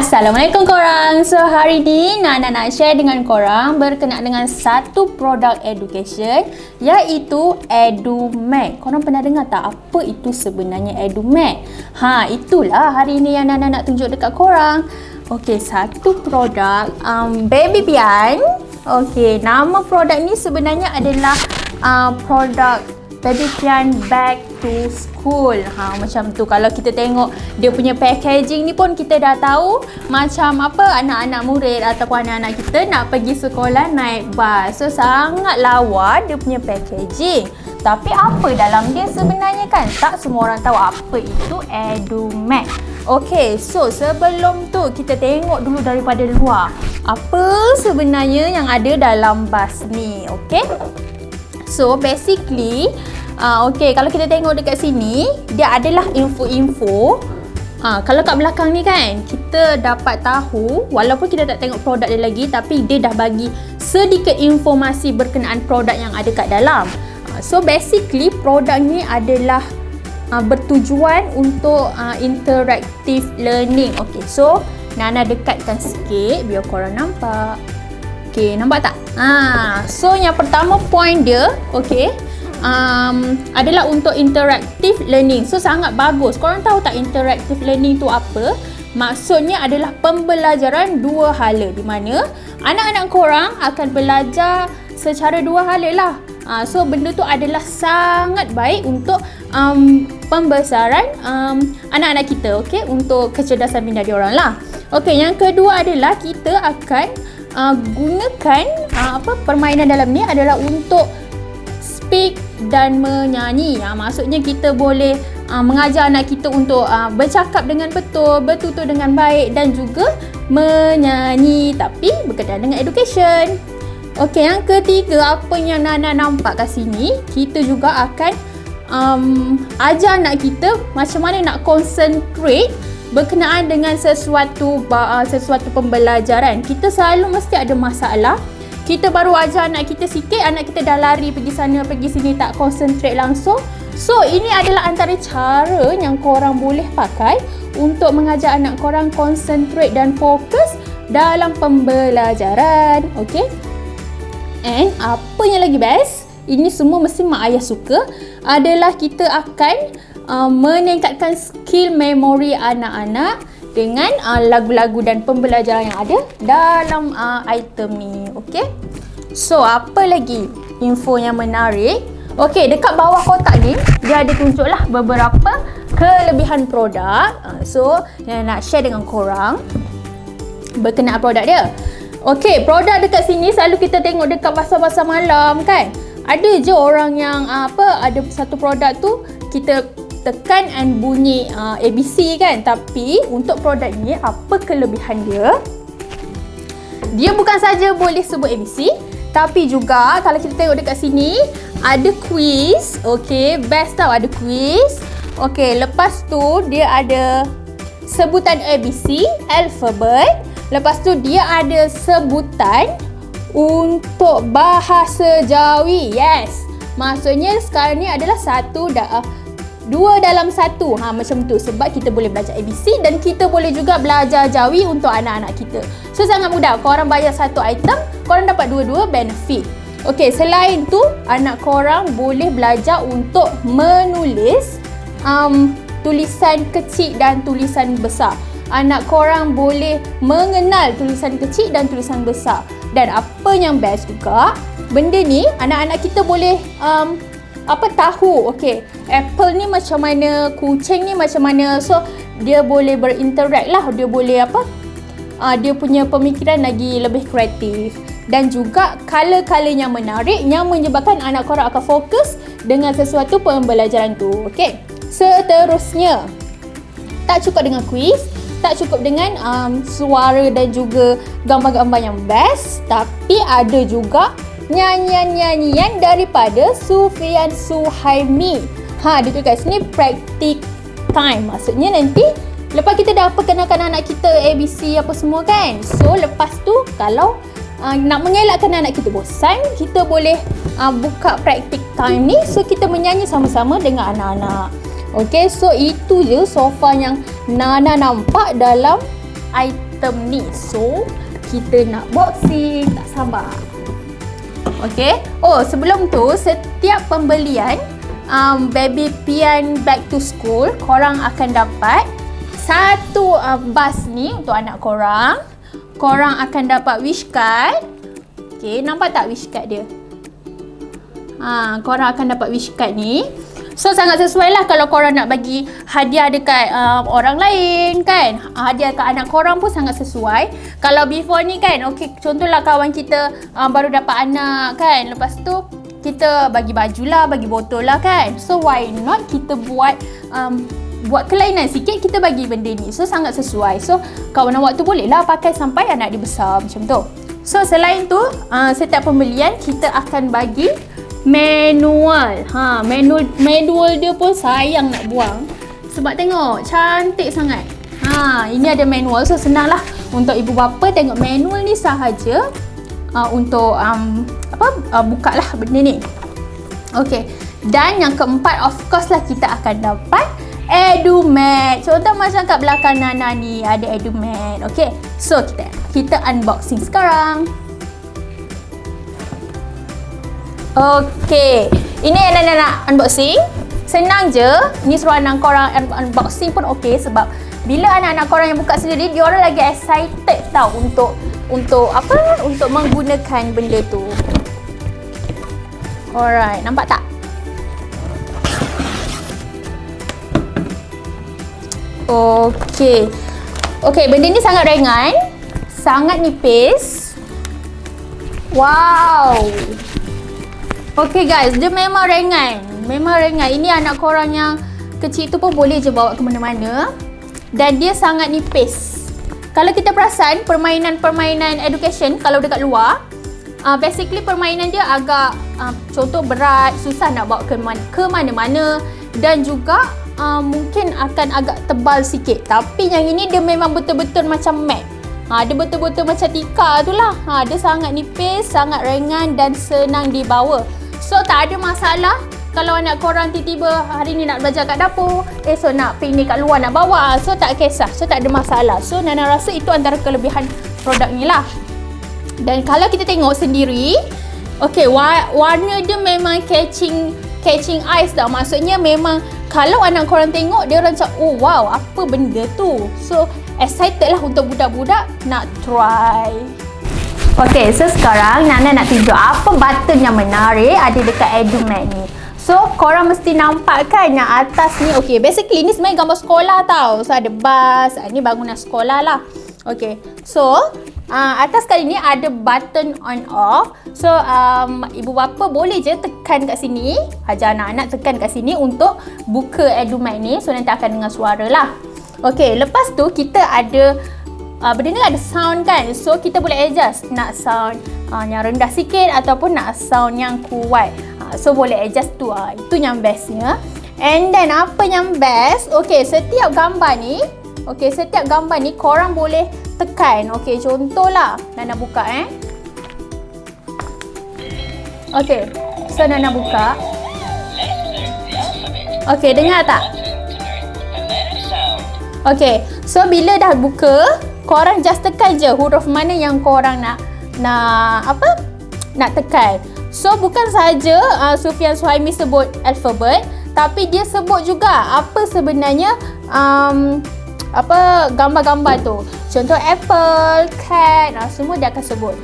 Assalamualaikum korang. So hari ni nak share dengan korang berkenaan dengan satu produk education iaitu EduMag. Korang pernah dengar tak apa itu sebenarnya EduMag? Itulah hari ni yang nak tunjuk dekat korang. Okey, satu produk Baby Pian. Okey, nama produk ni sebenarnya adalah produk Baby Pian Back to School. Macam tu. Kalau kita tengok dia punya packaging ni pun kita dah tahu macam apa anak-anak murid ataupun anak-anak kita nak pergi sekolah naik bas. So sangat lawa dia punya packaging. Tapi apa dalam dia sebenarnya kan? Tak semua orang tahu apa itu EduMag. Okey, so sebelum tu kita tengok dulu daripada luar. Apa sebenarnya yang ada dalam bas ni? Okey. So basically kalau kita tengok dekat sini, dia adalah info-info. Kalau kat belakang ni kan, kita dapat tahu, walaupun kita tak tengok produk dia lagi, tapi dia dah bagi sedikit informasi berkenaan produk yang ada kat dalam. So basically produk ni adalah bertujuan untuk interactive learning. Okay, so Nana dekatkan sikit biar korang nampak. Okay, nampak tak? So yang pertama point dia, okay, adalah untuk interactive learning. So sangat bagus. Korang tahu tak interactive learning tu apa? Maksudnya adalah pembelajaran dua hala, di mana anak-anak korang akan belajar secara dua hala lah. So benda tu adalah sangat baik untuk pembesaran anak-anak kita, okay? Untuk kecerdasan minda diorang lah. Okay, yang kedua adalah kita akan gunakan permainan dalam ni adalah untuk speak dan menyanyi. Maksudnya kita boleh mengajar anak kita untuk bercakap dengan betul, bertutur dengan baik dan juga menyanyi, tapi berkaitan dengan education. Okey, yang ketiga, apa yang Nana nampak kat sini, kita juga akan ajar anak kita macam mana nak concentrate berkenaan dengan sesuatu pembelajaran. Kita selalu mesti ada masalah. Kita baru ajar anak kita sikit, anak kita dah lari pergi sana, pergi sini, tak concentrate langsung. So, ini adalah antara cara yang korang boleh pakai untuk mengajar anak korang concentrate dan fokus dalam pembelajaran. Okay? And apa yang lagi best, ini semua mesti mak ayah suka, adalah kita akan meningkatkan skill memori anak-anak dengan lagu-lagu dan pembelajaran yang ada dalam item ni. Okey. So, apa lagi info yang menarik? Okey, dekat bawah kotak ni dia ada tunjuklah beberapa kelebihan produk. So, yang nak share dengan korang berkenaan produk dia. Okey, produk dekat sini selalu kita tengok dekat pasar-pasar malam kan. Ada je orang yang ada satu produk tu kita tekan and bunyi ABC kan. Tapi untuk produk ni, apa kelebihan dia? Dia bukan saja boleh sebut ABC, tapi juga kalau kita tengok dekat sini ada quiz. Okey, best tau ada quiz. Okey, lepas tu dia ada sebutan ABC, alfabet. Lepas tu dia ada sebutan untuk bahasa Jawi. Yes. Maksudnya sekarang ni adalah dua dalam satu. Macam tu. Sebab kita boleh belajar ABC dan kita boleh juga belajar Jawi untuk anak-anak kita. So sangat mudah. Korang bayar satu item, korang dapat dua-dua benefit. Okey, selain tu anak korang boleh belajar untuk menulis tulisan kecil dan tulisan besar. Anak korang boleh mengenal tulisan kecil dan tulisan besar. Dan apa yang best juga, benda ni anak-anak kita boleh tahu, okey, apple ni macam mana, kucing ni macam mana. So dia boleh berinteract lah, dia boleh dia punya pemikiran lagi lebih kreatif. Dan juga color-color yang menarik yang menyebabkan anak korang akan fokus dengan sesuatu pembelajaran tu. Okey, seterusnya, tak cukup dengan quiz, tak cukup dengan suara dan juga gambar-gambar yang best, tapi ada juga nyanyian-nyanyian daripada Sufian Suhaimi. Dia tulis kat sini practice time. Maksudnya nanti lepas kita dah perkenalkan anak kita ABC apa semua kan. So lepas tu kalau nak mengelakkan anak kita bosan, kita boleh buka practice time ni. So kita menyanyi sama-sama dengan anak-anak. Okay, so itu je so far yang Nana nampak dalam item item ni. So, kita nak boxing, tak sabar. Okay. Oh, sebelum tu, setiap pembelian Baby Pian Back to School, korang akan dapat satu bas ni untuk anak korang. Korang akan dapat wish card. Okay, nampak tak wish card dia? Korang akan dapat wish card ni. So, sangat sesuai lah kalau korang nak bagi hadiah dekat orang lain kan. Hadiah kat anak korang pun sangat sesuai. Kalau before ni kan, okay, contohlah kawan kita baru dapat anak kan. Lepas tu, kita bagi baju lah, bagi botol lah kan. So, why not kita buat kelainan sikit, kita bagi benda ni. So, sangat sesuai. So, kawan awak tu boleh lah pakai sampai anak dia besar macam tu. So, selain tu, setiap pembelian kita akan bagi manual. Manual dia pun sayang nak buang. Sebab tengok, cantik sangat. Ini ada manual. So, senang lah untuk ibu bapa tengok manual ni sahaja. Untuk buka lah benda ni. Okay. Dan yang keempat, of course lah kita akan dapat EduMat. Contoh macam kat belakang Nana ni ada EduMat. Okay. So, kita unboxing sekarang. Okay, ini yang nak unboxing. Senang je. Ni suruh anak korang unboxing pun okay. Sebab bila anak-anak korang yang buka sendiri, diorang lagi excited tau untuk menggunakan benda tu. Alright, nampak tak? Okay. Okay, benda ni sangat ringan, sangat nipis. Wow. Okay guys, dia memang ringan. Memang ringan. Ini anak korang yang kecil tu pun boleh je bawa ke mana-mana. Dan dia sangat nipis. Kalau kita perasan, permainan education kalau dekat luar, basically permainan dia agak contoh berat, susah nak bawa ke mana-mana. Dan juga mungkin akan agak tebal sikit. Tapi yang ini dia memang betul-betul macam mat. Dia betul-betul macam tika tu lah. Dia sangat nipis, sangat ringan dan senang dibawa. So, tak ada masalah kalau anak korang tiba-tiba hari ni nak belajar kat dapur, esok nak piknik kat luar nak bawa. So, tak kisah. So, tak ada masalah. So, Nana rasa itu antara kelebihan produk ni lah. Dan kalau kita tengok sendiri, okay, warna dia memang catching eyes tau. Maksudnya memang kalau anak korang tengok, dia macam, oh wow, apa benda tu. So, excited lah untuk budak-budak nak try. Okay, so sekarang Nana nak tunjuk apa button yang menarik ada dekat EduMat ni. So, korang mesti nampak kan yang atas ni. Okay, basically ni sebenarnya gambar sekolah tau. So, ada bas. Ni bangunan sekolah lah. Okay, so atas kali ni ada button on off. So, ibu bapa boleh je tekan kat sini. Ajar anak-anak tekan kat sini untuk buka EduMat ni. So, nanti akan dengar suara lah. Okay, lepas tu kita ada benda ni ada sound kan. So, kita boleh adjust nak sound yang rendah sikit ataupun nak sound yang kuat. So, boleh adjust tu. Itu yang bestnya. And then, apa yang best, okay, setiap gambar ni korang boleh tekan. Okay, contohlah Nana buka Okay, so Nana buka. Okay, dengar tak? Okay, so bila dah buka, korang just tekan je huruf mana yang korang nak tekan. So, bukan sahaja Sufian Suhaimi sebut alfabet, tapi dia sebut juga apa sebenarnya gambar-gambar tu. Contoh apple, cat, semua dia akan sebut.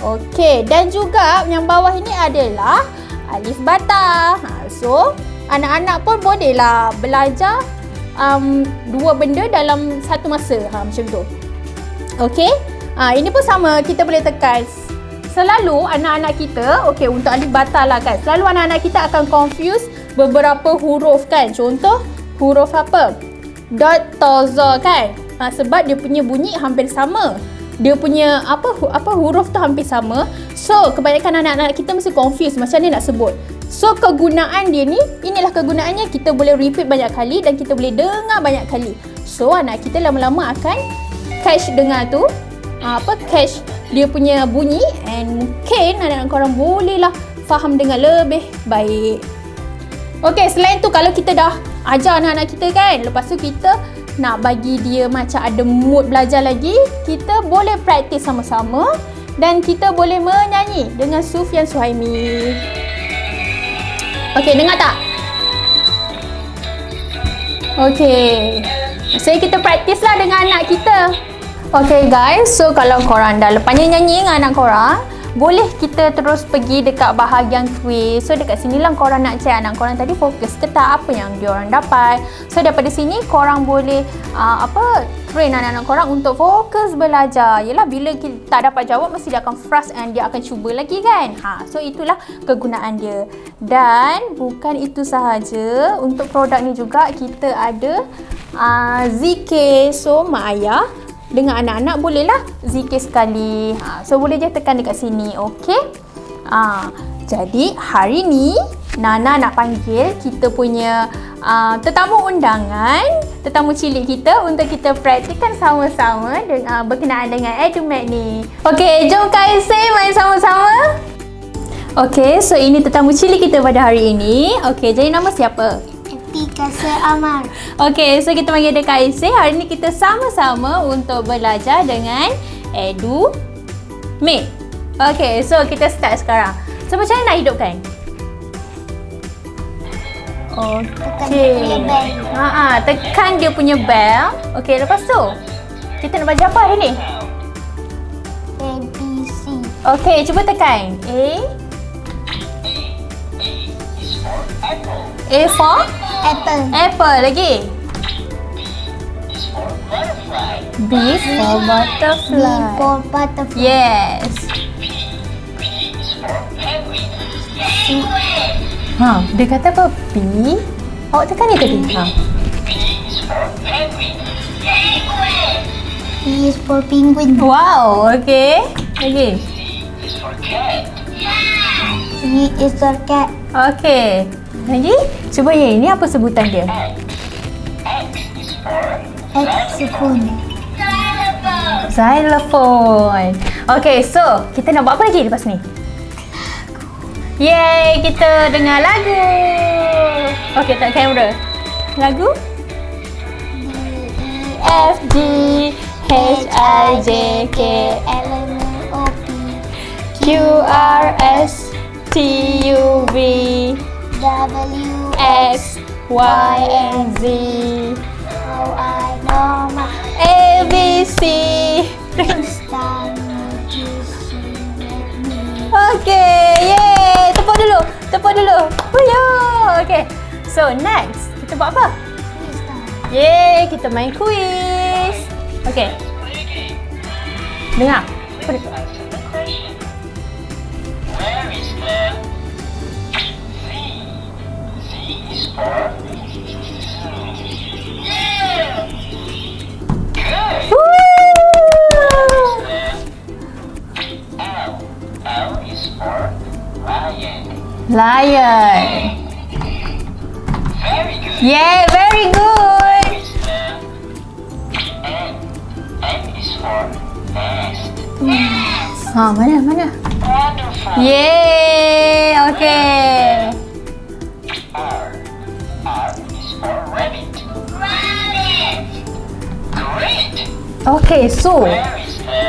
Okey, dan juga yang bawah ini adalah alif bata. So, anak-anak pun bolehlah belajar dua benda dalam satu masa. Macam tu. Okey. Ini pun sama, kita boleh tekan. Selalu anak-anak kita, okey, untuk alif bata lah kan. Selalu anak-anak kita akan confuse beberapa huruf kan. Contoh huruf apa? Dot toza kan. Sebab dia punya bunyi hampir sama. Dia punya apa huruf tu hampir sama. So, kebanyakan anak-anak kita mesti confuse macam mana nak sebut. So, kegunaan dia ni, inilah kegunaannya. Kita boleh repeat banyak kali dan kita boleh dengar banyak kali. So, anak kita lama-lama akan catch dengar tu. Catch dia punya bunyi, and mungkin anak-anak korang bolehlah faham dengan lebih baik. Okey, selain tu kalau kita dah ajar anak-anak kita kan, lepas tu kita nak bagi dia macam ada mood belajar lagi, kita boleh praktis sama-sama dan kita boleh menyanyi dengan Sufyan Suhaimi. Okey, dengar tak? Okey. So kita praktis lah dengan anak kita. Okay guys, so kalau korang dah lepasnya nyanyi dengan anak korang, boleh kita terus pergi dekat bahagian quiz. So dekat sini lah korang nak check anak korang tadi fokus ke tak, apa yang diorang dapat. So daripada sini korang boleh train anak-anak korang untuk fokus belajar. Yelah, bila kita tak dapat jawab mesti dia akan frust and dia akan cuba lagi kan. So itulah kegunaan dia. Dan bukan itu sahaja, untuk produk ni juga kita ada zikir. So mak ayah dengan anak-anak bolehlah zikir sekali. So boleh je tekan dekat sini, okey? Jadi hari ni Nana nak panggil kita punya tetamu undangan, tetamu cilik kita untuk kita praktikkan sama-sama berkenaan dengan EduMed ni. Okey, jom Kaisy main sama-sama. Okey, so ini tetamu cilik kita pada hari ini. Okey, jadi nama siapa? Kaisy Amar. Okey, so kita panggil dia Kaisy. Hari ni kita sama-sama untuk belajar dengan EduMed. Okey, so kita start sekarang. So macam mana nak hidupkan? Okey. Tekan dia punya bell. Okey, lepas tu kita nak belajar apa hari ni? ABC. Okey, cuba tekan. A for Apple. apple lagi. B for butterfly. B for butterfly. Yes. Dia kata apa? P. Awak tekan ni tadi. P is for penguin. Wow, okay. Lagi. C is for cat. Okay. Lagi. Cuba yang ini apa sebutan dia? Xylophone. Xylophone. Okay, so kita nak buat apa lagi lepas ni? Yeay, kita dengar lagu. Okay, tak kamera. Lagu? D, E, F, G, H, I, J, K, L, M, N, O, P, Q, R, S, T, U, V, W, X, Y, and Z, O, I, Norma, A, B, C. Stan, Q, C, me. Okay, yeay. Tepuk dulu. Huyo. Okay, so next kita buat apa? Yeay, kita main quiz. Okay. Dengar. Apa dia? Lion. Yeah, very good. Mana? Yay, okay. R is for rabbit. Great. Okay, so Where is the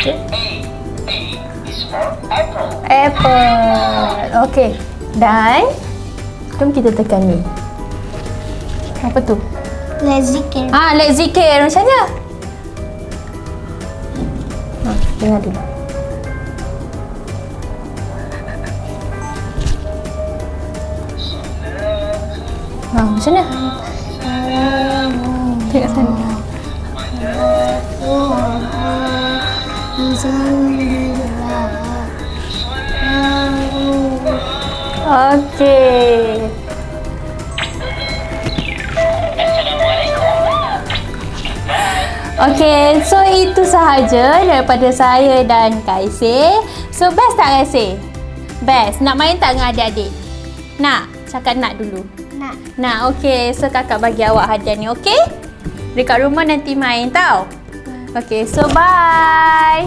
A is for apple. apple. Okay. Dan jom kita tekan ni. Apa tu? Let's zikir. Let's zikir macam mana? Dengar dulu. Macam mana? Tengok sana. Okay. Okay, so itu sahaja daripada saya dan Kaisy. So best tak Kaisy? Best. Nak main tak dengan adik-adik? Nak? Cakap nak dulu. Nak, okay. So kakak bagi awak hadiah ni, okay? Dekat rumah nanti main tau. Okay, so bye.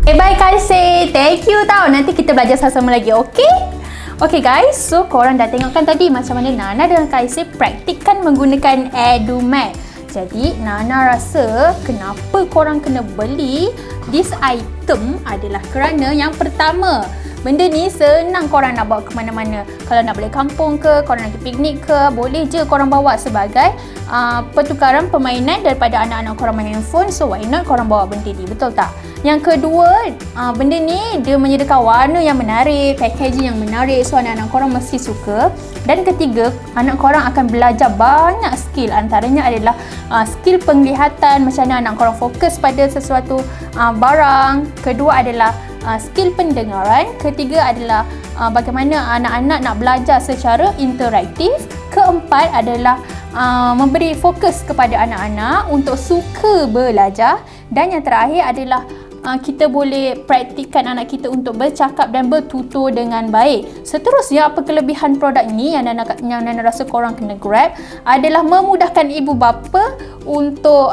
Okay, bye Kaisy. Thank you tau. Nanti kita belajar sama-sama lagi, okay? Okay guys, so korang dah tengokkan tadi macam mana Nana dengan Kaisir praktikkan menggunakan EduMath. Jadi Nana rasa kenapa korang kena beli this item adalah kerana yang pertama, benda ni senang korang nak bawa ke mana-mana. Kalau nak balik kampung ke, korang nak pergi piknik ke, boleh je korang bawa sebagai pertukaran permainan daripada anak-anak korang main handphone. So why not korang bawa benda ni, betul tak? Yang kedua, benda ni dia menyediakan warna yang menarik, packaging yang menarik, so anak-anak korang mesti suka. Dan ketiga, anak korang akan belajar banyak skill, antaranya adalah skill penglihatan, macam mana anak korang fokus pada sesuatu barang. Kedua adalah skill pendengaran. Ketiga adalah bagaimana anak-anak nak belajar secara interaktif. Keempat adalah memberi fokus kepada anak-anak untuk suka belajar. Dan yang terakhir adalah kita boleh praktikkan anak kita untuk bercakap dan bertutur dengan baik. Seterusnya, apa kelebihan produk ni yang Nana rasa korang kena grab adalah memudahkan ibu bapa untuk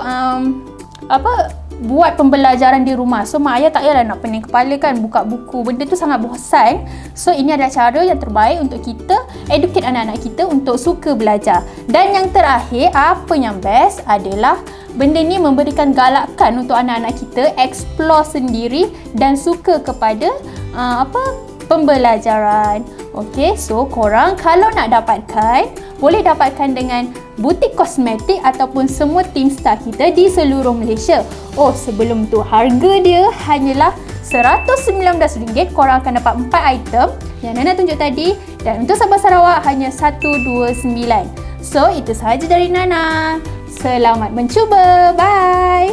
buat pembelajaran di rumah. So mak ayah tak payahlah nak pening kepala kan buka buku, benda tu sangat bosan. So ini adalah cara yang terbaik untuk kita educate anak-anak kita untuk suka belajar. Dan yang terakhir, apa yang best adalah benda ni memberikan galakan untuk anak-anak kita explore sendiri dan suka kepada pembelajaran. Okey, so korang kalau nak dapatkan, boleh dapatkan dengan butik kosmetik ataupun semua Teamstar kita di seluruh Malaysia. Oh, sebelum tu harga dia hanyalah RM119. Korang akan dapat 4 item yang Nana tunjuk tadi, dan untuk Sabah Sarawak hanya 129. So, itu sahaja dari Nana. Selamat mencuba. Bye.